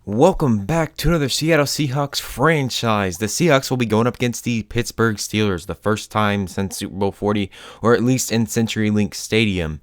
Welcome back to another Seattle Seahawks franchise. The Seahawks will be going up against the Pittsburgh Steelers, the first time since Super Bowl 40, or at least in CenturyLink Stadium.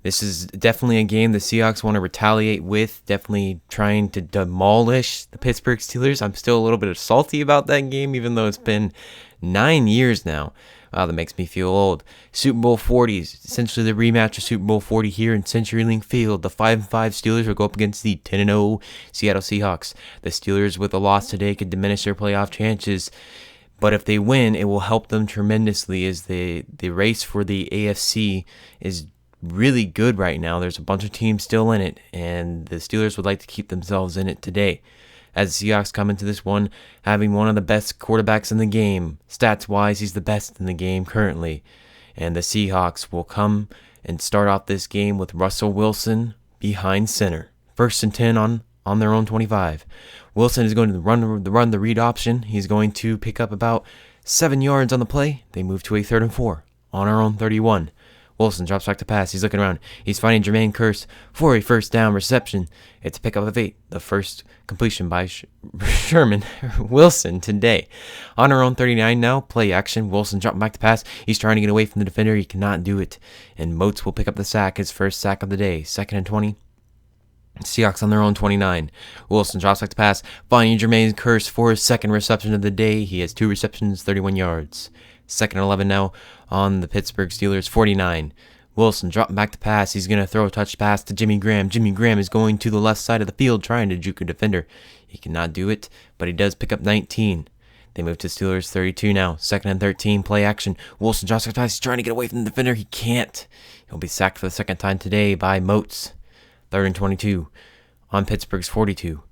This is definitely a game the Seahawks want to retaliate with, definitely trying to demolish the Pittsburgh Steelers. I'm still a little bit salty about that game, even though it's been 9 years now. Wow, that makes me feel old. Super Bowl 40 is essentially the rematch of Super Bowl 40 here in CenturyLink Field. The 5-5 Steelers will go up against the 10-0 Seattle Seahawks. The Steelers, with a loss today, could diminish their playoff chances. But if they win, it will help them tremendously, as the race for the AFC is really good right now. There's a bunch of teams still in it, and the Steelers would like to keep themselves in it today. As the Seahawks come into this one, having one of the best quarterbacks in the game. Stats-wise, he's the best in the game currently. And the Seahawks will come and start off this game with Russell Wilson behind center. 1st and 10 on their own 25. Wilson is going to run the read option. He's going to pick up about 7 yards on the play. They move to a 3rd and 4 on our own 31. Wilson drops back to pass. He's looking around. He's finding Jermaine Kearse for a first down reception. It's a pickup of 8. The first completion by Sherman Wilson today. On our own 39 now. Play action. Wilson dropping back to pass. He's trying to get away from the defender. He cannot do it. And Moats will pick up the sack. His first sack of the day. 2nd and 20. Seahawks on their own 29. Wilson drops back to pass. Finding Jermaine Kearse for his second reception of the day. He has 2 receptions, 31 yards. 2nd and 11 now on the Pittsburgh Steelers 49. Wilson dropping back to pass. He's going to throw a touch pass to Jimmy Graham. Jimmy Graham is going to the left side of the field trying to juke a defender. He cannot do it, but he does pick up 19. They move to Steelers 32 now. 2nd and 13. Play action. Wilson drops back to pass. He's trying to get away from the defender. He can't. He'll be sacked for the second time today by Moats. 3rd and 22 on Pittsburgh's 42.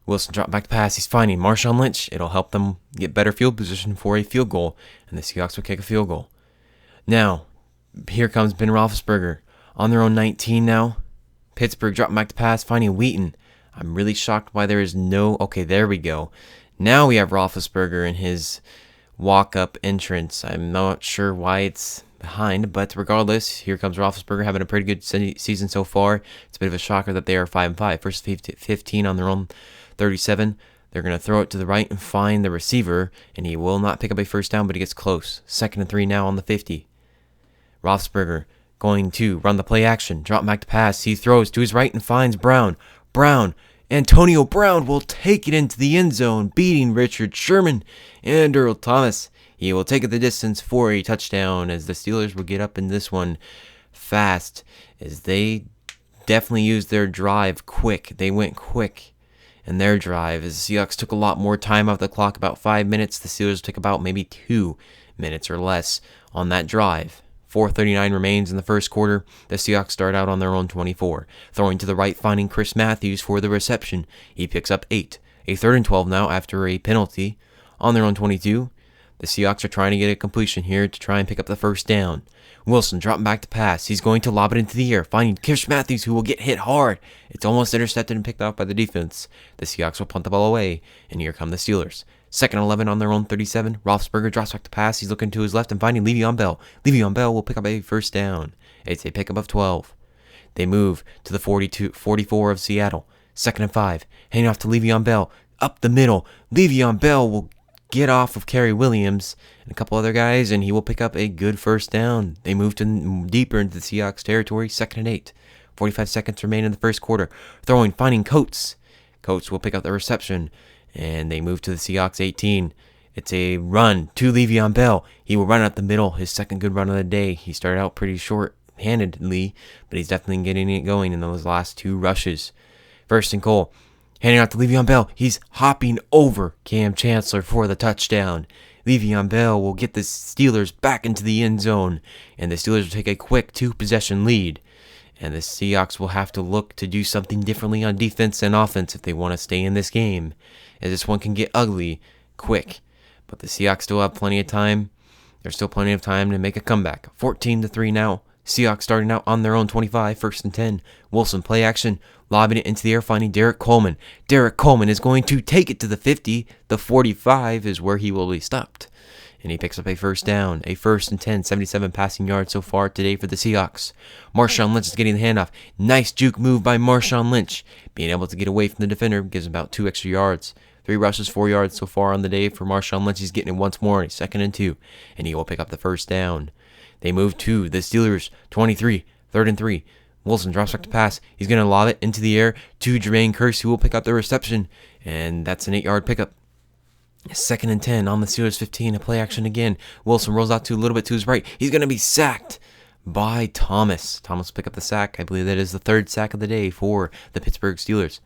Wilson dropped back to pass. He's finding Marshawn Lynch. It'll help them get better field position for a field goal, and the Seahawks will kick a field goal. Now, here comes Ben Roethlisberger on their own 19 now. Pittsburgh dropping back to pass, finding Wheaton. I'm really shocked why there is no... Okay, there we go. Now we have Roethlisberger in his walk-up entrance. I'm not sure why it's behind, but regardless, here comes Roethlisberger having a pretty good season so far. It's a bit of a shocker that they are 5-5. First 15 on their own 37. They're going to throw it to the right and find the receiver, and he will not pick up a first down, but he gets close. 2nd and 3 now on the 50. Roethlisberger going to run the play action, drop back to pass. He throws to his right and finds Brown. Antonio Brown will take it into the end zone, beating Richard Sherman and Earl Thomas. He will take it the distance for a touchdown, as the Steelers will get up in this one fast, as they definitely used their drive quick. They went quick in their drive, as the Seahawks took a lot more time off the clock, about 5 minutes. The Steelers took about maybe 2 minutes or less on that drive. 4:39 remains in the first quarter. The Seahawks start out on their own 24. Throwing to the right, finding Chris Matthews for the reception. He picks up 8. A 3rd and 12 now after a penalty on their own 22. The Seahawks are trying to get a completion here to try and pick up the first down. Wilson dropping back to pass. He's going to lob it into the air, finding Chris Matthews, who will get hit hard. It's almost intercepted and picked off by the defense. The Seahawks will punt the ball away, and here come the Steelers. 2nd and 11 on their own 37. Roethlisberger drops back to pass. He's looking to his left and finding Le'Veon Bell. Le'Veon Bell will pick up a first down. It's a pickup of 12. They move to the 44 of Seattle. 2nd and 5. Handing off to Le'Veon Bell. Up the middle. Le'Veon Bell will get off of Kerry Williams and a couple other guys, and he will pick up a good first down. They move to deeper into the Seahawks territory. 2nd and 8. 45 seconds remain in the first quarter. Throwing, finding Coates. Coates will pick up the reception, and they move to the Seahawks 18. It's a run to Le'Veon Bell. He will run up the middle, his second good run of the day. He started out pretty short-handedly, but he's definitely getting it going in those last 2 rushes. 1st and goal. Handing out to Le'Veon Bell. He's hopping over Cam Chancellor for the touchdown. Le'Veon Bell will get the Steelers back into the end zone, and the Steelers will take a quick 2-possession lead. And the Seahawks will have to look to do something differently on defense and offense if they want to stay in this game, as this one can get ugly quick. But the Seahawks still have plenty of time. There's still plenty of time to make a comeback. 14-3 now. Seahawks starting out on their own 25, 1st and 10. Wilson play action, lobbing it into the air, finding Derek Coleman. Derek Coleman is going to take it to the 50. The 45 is where he will be stopped. and he picks up a first down. A 1st and 10, 77 passing yards so far today for the Seahawks. Marshawn Lynch is getting the handoff. Nice juke move by Marshawn Lynch. Being able to get away from the defender gives him about 2 extra yards. 3 rushes, 4 yards so far on the day for Marshawn Lynch. He's getting it once more, a 2nd and 2, and he will pick up the first down. They move to the Steelers' 23, 3rd and 3. Wilson drops back to pass. He's going to lob it into the air to Jermaine Kearse, who will pick up the reception, and that's an 8-yard pickup. 2nd and 10 on the Steelers' 15. A play action again. Wilson rolls out to a little bit to his right. He's going to be sacked by Thomas. Thomas will pick up the sack. I believe that is the 3rd sack of the day for the Pittsburgh Steelers.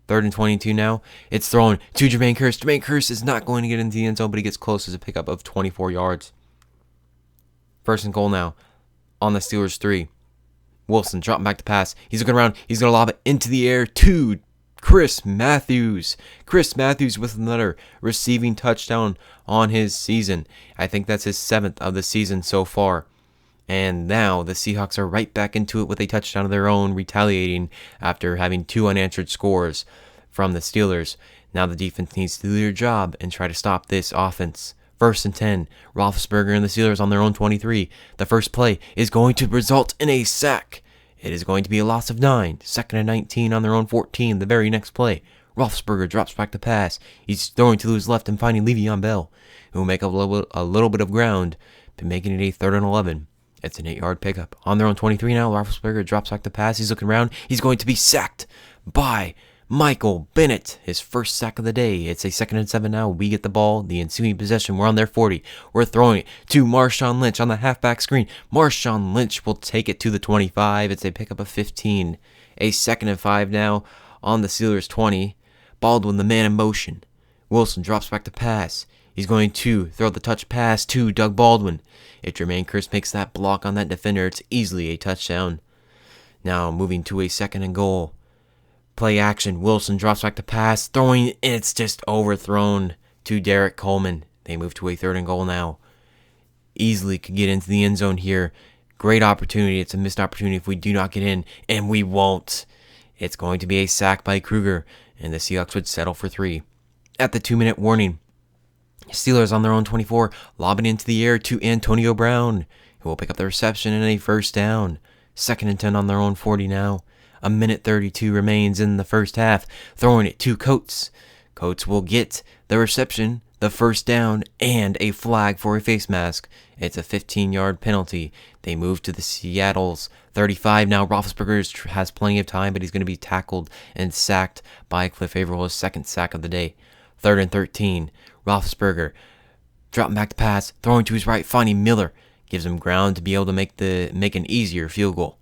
3rd and 22 now. It's thrown to Jermaine Kearse. Jermaine Kearse is not going to get into the end zone, but he gets close as a pickup of 24 yards. 1st and goal now on the Steelers' 3. Wilson dropping back to pass. He's looking around. He's going to lob it into the air to Chris Matthews. Chris Matthews with another receiving touchdown on his season. I think that's his 7th of the season so far. And now the Seahawks are right back into it with a touchdown of their own, retaliating after having 2 unanswered scores from the Steelers. Now the defense needs to do their job and try to stop this offense. 1st and 10. Roethlisberger and the Steelers on their own 23. The first play is going to result in a sack. It is going to be a loss of 9. 2nd and 19 on their own 14. The very next play, Roethlisberger drops back to pass. He's throwing to his left and finding Le'Veon Bell, who will make a little bit of ground, but making it a 3rd and 11. It's an 8-yard pickup. On their own 23 now, Roethlisberger drops back to pass. He's looking around. He's going to be sacked by Michael Bennett, his 1st sack of the day. It's a 2nd and 7 now. We get the ball. The ensuing possession, we're on their 40. We're throwing it to Marshawn Lynch on the halfback screen. Marshawn Lynch will take it to the 25. It's a pickup of 15. A 2nd and 5 now on the Steelers' 20. Baldwin, the man in motion. Wilson drops back to pass. He's going to throw the touch pass to Doug Baldwin. If Jermaine Kearse makes that block on that defender, it's easily a touchdown. Now moving to a 2nd and goal. Play action. Wilson drops back to pass. Throwing, and it's just overthrown to Derek Coleman. They move to a 3rd and goal now. Easily could get into the end zone here. Great opportunity. It's a missed opportunity if we do not get in, and we won't. It's going to be a sack by Kruger, and the Seahawks would settle for 3. At the 2-minute warning, Steelers on their own 24, lobbing into the air to Antonio Brown, who will pick up the reception and a 1st down. 2nd and 10 on their own 40 now. 1:32 remains in the first half. Throwing it to Coates. Coates will get the reception, the 1st down, and a flag for a face mask. It's a 15-yard penalty. They move to the Seattle's 35 now. Roethlisberger has plenty of time, but he's going to be tackled and sacked by Cliff Averill, his 2nd sack of the day. 3rd and 13. Roethlisberger dropping back to pass, throwing to his right, finding Miller. Gives him ground to be able to make an easier field goal.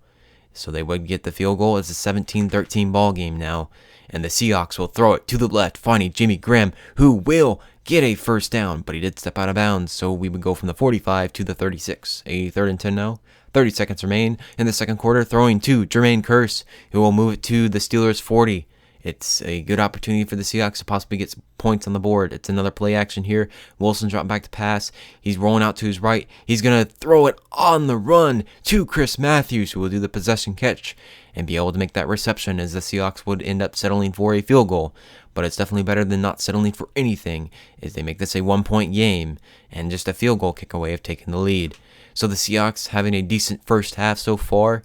So they would get the field goal. It's a 17-13 ball game now. And the Seahawks will throw it to the left, finding Jimmy Graham, who will get a 1st down. But he did step out of bounds, so we would go from the 45 to the 36. A 3rd and 10 now. 30 seconds remain in the 2nd quarter. Throwing to Jermaine Kearse, who will move it to the Steelers' 40. It's a good opportunity for the Seahawks to possibly get some points on the board. It's another play action here. Wilson dropped back to pass. He's rolling out to his right. He's going to throw it on the run to Chris Matthews, who will do the possession catch and be able to make that reception, as the Seahawks would end up settling for a field goal. But it's definitely better than not settling for anything, as they make this a 1-point game and just a field goal kick away of taking the lead. So the Seahawks having a decent first half so far.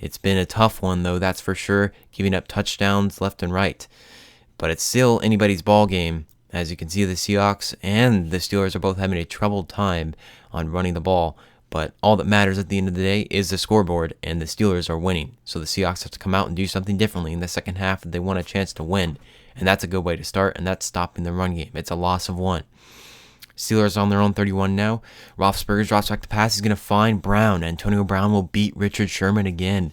It's been a tough one, though, that's for sure, giving up touchdowns left and right. But it's still anybody's ball game. As you can see, the Seahawks and the Steelers are both having a troubled time on running the ball. But all that matters at the end of the day is the scoreboard, and the Steelers are winning. So the Seahawks have to come out and do something differently in the second half if they want a chance to win. And that's a good way to start, and that's stopping the run game. It's a loss of 1. Steelers on their own 31 now. Roethlisberger drops back to pass. He's going to find Brown. Antonio Brown will beat Richard Sherman again.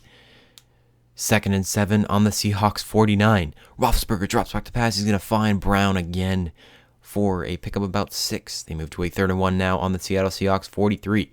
2nd and 7 on the Seahawks 49. Roethlisberger drops back to pass. He's going to find Brown again for a pickup of about 6. They move to a 3rd and 1 now on the Seattle Seahawks 43.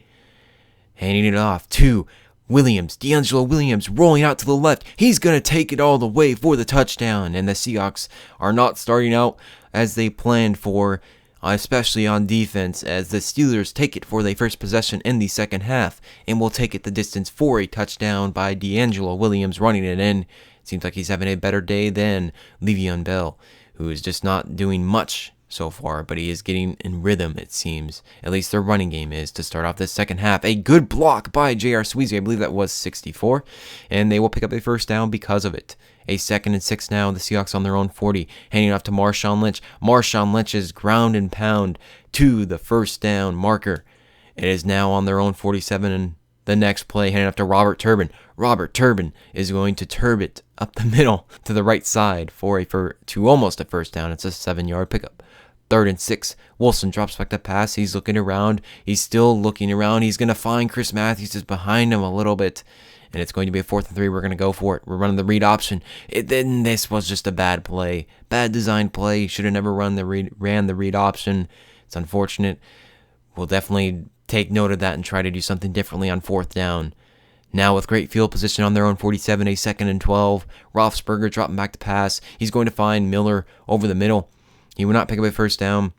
Handing it off to Williams. D'Angelo Williams rolling out to the left. He's going to take it all the way for the touchdown. And the Seahawks are not starting out as they planned for, especially on defense, as the Steelers take it for their first possession in the second half and will take it the distance for a touchdown by D'Angelo Williams running it in. Seems like he's having a better day than Le'Veon Bell, who is just not doing much so far, but he is getting in rhythm, it seems. At least their running game is to start off the second half. A good block by J.R. Sweezy. I believe that was 64, and they will pick up a first down because of it. A 2nd and 6 now. The Seahawks on their own 40, handing off to Marshawn Lynch. Marshawn Lynch's ground and pound to the first down marker. It is now on their own 47, and the next play, handing off to Robert Turbin. Robert Turbin is going to turb it up the middle to the right side to almost a first down. It's a 7-yard pickup. 3rd and 6. Wilson drops back the pass. He's looking around. He's still looking around. He's going to find Chris Matthews is behind him a little bit. And it's going to be a 4th and 3. We're going to go for it. We're running the read option. Then this was just a bad play. Bad design play. Should have never ran the read option. It's unfortunate. We'll definitely take note of that and try to do something differently on 4th down. Now with great field position on their own 47, a 2nd and 12. Roethlisberger dropping back to pass. He's going to find Miller over the middle. He will not pick up a first down.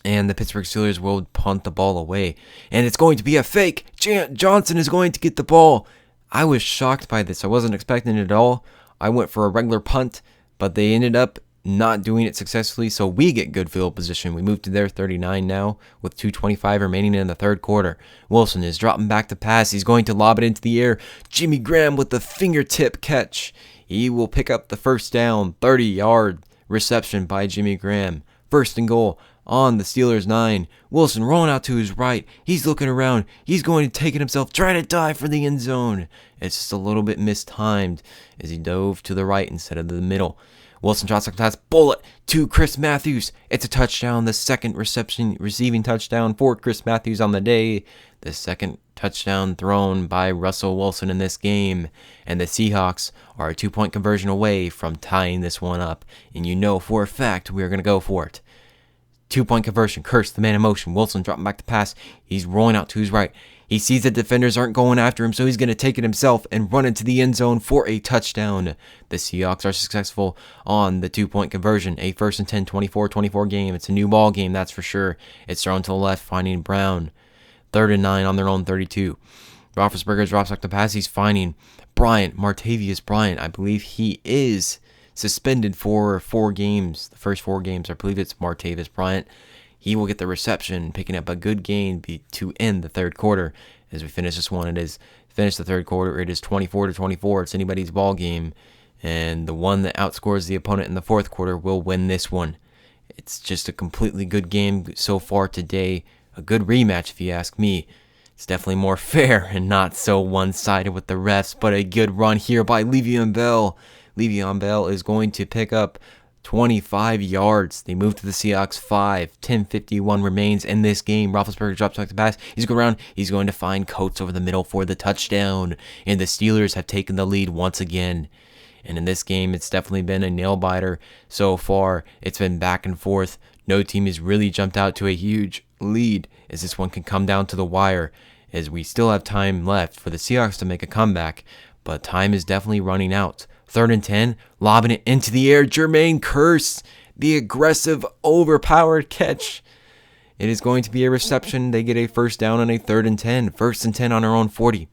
And the Pittsburgh Steelers will punt the ball away. And it's going to be a fake. Johnson is going to get the ball. I was shocked by this. I wasn't expecting it at all. I went for a regular punt, but they ended up not doing it successfully, so we get good field position. We move to their 39 now with 2:25 remaining in the third quarter. Wilson is dropping back to pass. He's going to lob it into the air. Jimmy Graham with the fingertip catch. He will pick up the first down. 30-yard reception by Jimmy Graham. 1st and goal on the Steelers 9. Wilson rolling out to his right. He's looking around. He's going to take it himself. Try to dive for the end zone. It's just a little bit mistimed as he dove to the right instead of the middle. Wilson drops a pass, bullet to Chris Matthews. It's a touchdown, the 2nd receiving touchdown for Chris Matthews on the day. The 2nd touchdown thrown by Russell Wilson in this game. And the Seahawks are a 2-point conversion away from tying this one up. And you know for a fact we are going to go for it. 2-point conversion, Curse, the man in motion. Wilson dropping back to pass. He's rolling out to his right. He sees the defenders aren't going after him, so he's going to take it himself and run into the end zone for a touchdown. The Seahawks are successful on the 2-point conversion. A 1st and 10, 24-24 game. It's a new ball game, that's for sure. It's thrown to the left, finding Brown. 3rd and 9 on their own 32. Roethlisberger drops back the pass. He's finding Bryant, Martavius Bryant. I believe he is suspended for 4 games. The first 4 games, I believe it's Martavius Bryant. He will get the reception, picking up a good gain to end the third quarter. As we finish this one, finish the third quarter. It is 24-24. It's anybody's ball game, and the one that outscores the opponent in the fourth quarter will win this one. It's just a completely good game so far today. A good rematch, if you ask me. It's definitely more fair and not so one-sided with the refs, but a good run here by Le'Veon Bell. Le'Veon Bell is going to pick up 25 yards. They move to the Seahawks 5. 10:51 remains in this game. Roethlisberger drops back to pass. He's going around. He's going to find Coates over the middle for the touchdown. And the Steelers have taken the lead once again. And in this game, it's definitely been a nail-biter so far. It's been back and forth. No team has really jumped out to a huge lead, as this one can come down to the wire, as we still have time left for the Seahawks to make a comeback. But time is definitely running out. 3rd and 10, lobbing it into the air. Jermaine Kearse, the aggressive, overpowered catch. It is going to be a reception. They get a first down on a 3rd and 10. 1st and 10 on our own 40.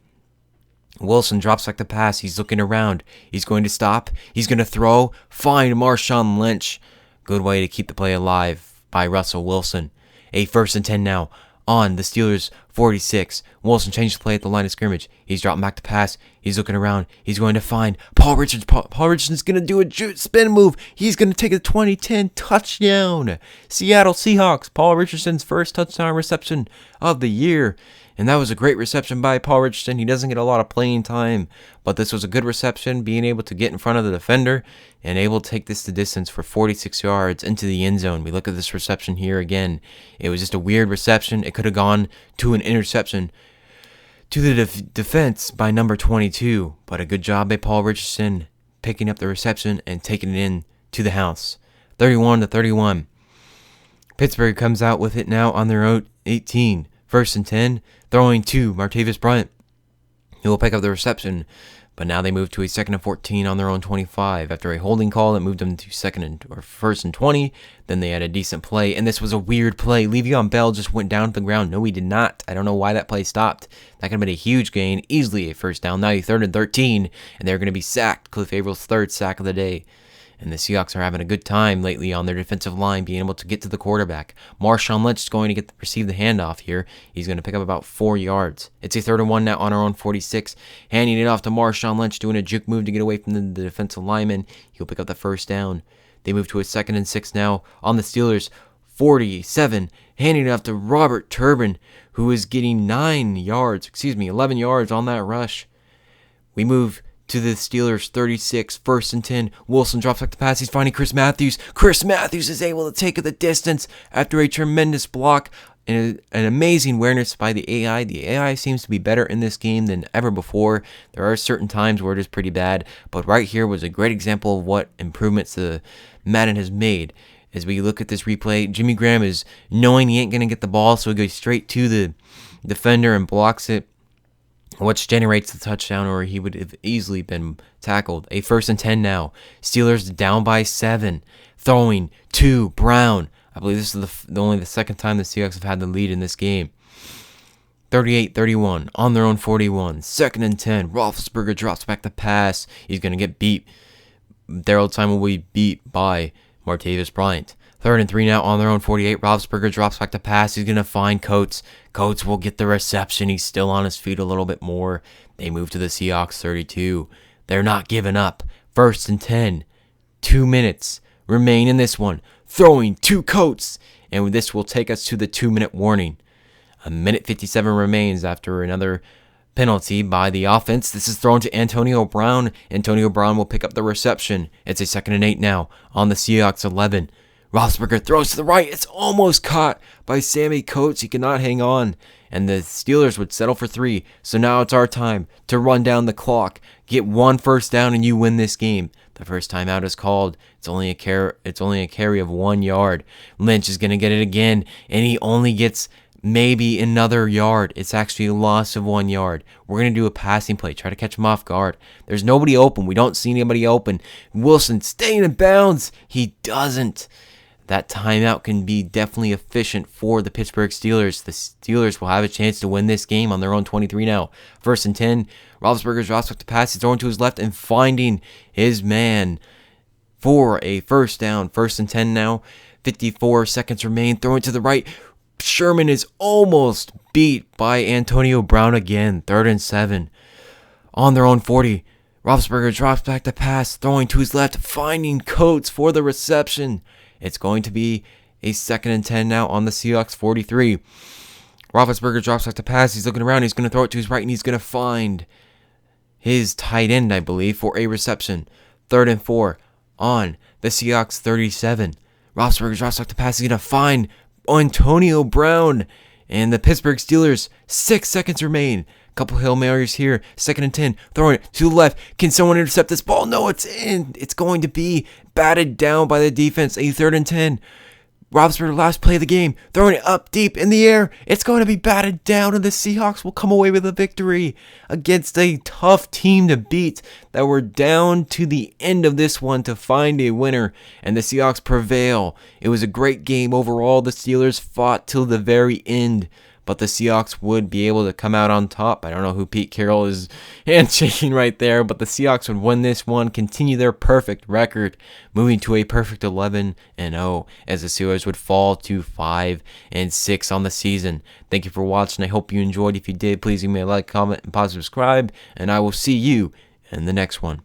Wilson drops back the pass. He's looking around. He's going to stop. He's going to throw. Find Marshawn Lynch. Good way to keep the play alive by Russell Wilson. A 1st and 10 now on the Steelers 46. Wilson changes the play at the line of scrimmage. He's dropping back to pass. He's looking around. He's going to find Paul Richards. Paul Richardson's going to do a spin move. He's going to take a 2010 touchdown. Seattle Seahawks. Paul Richardson's first touchdown reception of the year. And that was a great reception by Paul Richardson. He doesn't get a lot of playing time, but this was a good reception, being able to get in front of the defender and able to take this to distance for 46 yards into the end zone. We look at this reception here again. It was just a weird reception. It could have gone to an interception to the defense by number 22, but a good job by Paul Richardson picking up the reception and taking it in to the house. 31-31. Pittsburgh comes out with it now on their own 18. 1st and 10, throwing to Martavius Bryant. He will pick up the reception, but now they move to a 2nd and 14 on their own 25. After a holding call that moved them to 1st and 20, then they had a decent play, and this was a weird play. Le'Veon Bell just went down to the ground. No, he did not. I don't know why that play stopped. That could have been a huge gain, easily a first down. Now you're 3rd and 13, and they're going to be sacked. Cliff Avrill's 3rd sack of the day. And the Seahawks are having a good time lately on their defensive line, being able to get to the quarterback. Marshawn Lynch is going to receive the handoff here. He's going to pick up about 4 yards. It's a 3rd and 1 now on our own 46. Handing it off to Marshawn Lynch, doing a juke move to get away from the defensive lineman. He'll pick up the 1st down. They move to a 2nd and 6 now on the Steelers' 47. Handing it off to Robert Turbin, who is getting 11 yards on that rush. We move to the Steelers' 36, 1st and 10. Wilson drops back the pass. He's finding Chris Matthews. Chris Matthews is able to take it the distance after a tremendous block and an amazing awareness by the AI. The AI seems to be better in this game than ever before. There are certain times where it is pretty bad, but right here was a great example of what improvements the Madden has made. As we look at this replay, Jimmy Graham is knowing he ain't going to get the ball, so he goes straight to the defender and blocks it, which generates the touchdown, or he would have easily been tackled. A 1st and 10 now. Steelers down by 7. Throwing to Brown. I believe this is only the 2nd time the Seahawks have had the lead in this game. 38-31 on their own 41. 2nd and 10. Roethlisberger drops back the pass. He's going to get beat. Daryl Time will be beat by Martavis Bryant. 3rd and 3 now on their own 48. Roethlisberger drops back to pass. He's going to find Coates. Coates will get the reception. He's still on his feet a little bit more. They move to the Seahawks 32. They're not giving up. 1st and 10. 2 minutes remain in this one. Throwing to Coates. And this will take us to the 2-minute warning. 1:57 remains after another penalty by the offense. This is thrown to Antonio Brown. Antonio Brown will pick up the reception. It's a 2nd and 8 now on the Seahawks 11. Roethlisberger throws to the right. It's almost caught by Sammy Coates. He cannot hang on. And the Steelers would settle for 3. So now it's our time to run down the clock. Get 1 first down and you win this game. The first timeout is called. It's only a carry of 1 yard. Lynch is going to get it again. And he only gets maybe another yard. It's actually a loss of 1 yard. We're going to do a passing play. Try to catch him off guard. There's nobody open. We don't see anybody open. Wilson staying in bounds. He doesn't. That timeout can be definitely efficient for the Pittsburgh Steelers. The Steelers will have a chance to win this game on their own 23 now. 1st and 10. Roethlisberger drops back the pass. He's throwing to his left and finding his man for a 1st down. 1st and 10 now. 54 seconds remain. Throwing to the right. Sherman is almost beat by Antonio Brown again. 3rd and 7. On their own 40. Roethlisberger drops back the pass. Throwing to his left. Finding Coates for the reception. It's going to be a 2nd and 10 now on the Seahawks 43. Roethlisberger drops back the pass. He's looking around. He's going to throw it to his right, and he's going to find his tight end, I believe, for a reception. 3rd and 4 on the Seahawks 37. Roethlisberger drops back the pass. He's going to find Antonio Brown. And the Pittsburgh Steelers, 6 seconds remain. Couple Hail Marys here. 2nd and 10. Throwing it to the left. Can someone intercept this ball? No, it's in. It's going to be batted down by the defense. A 3rd and 10. Roethlisberger, last play of the game. Throwing it up deep in the air. It's going to be batted down, and the Seahawks will come away with a victory against a tough team to beat that were down to the end of this one to find a winner, and the Seahawks prevail. It was a great game overall. The Steelers fought till the very end, but the Seahawks would be able to come out on top. I don't know who Pete Carroll is handshaking right there, but the Seahawks would win this one, continue their perfect record, moving to a perfect 11-0, as the Steelers would fall to 5-6 on the season. Thank you for watching. I hope you enjoyed. If you did, please give me a like, comment, and possibly subscribe, and I will see you in the next one.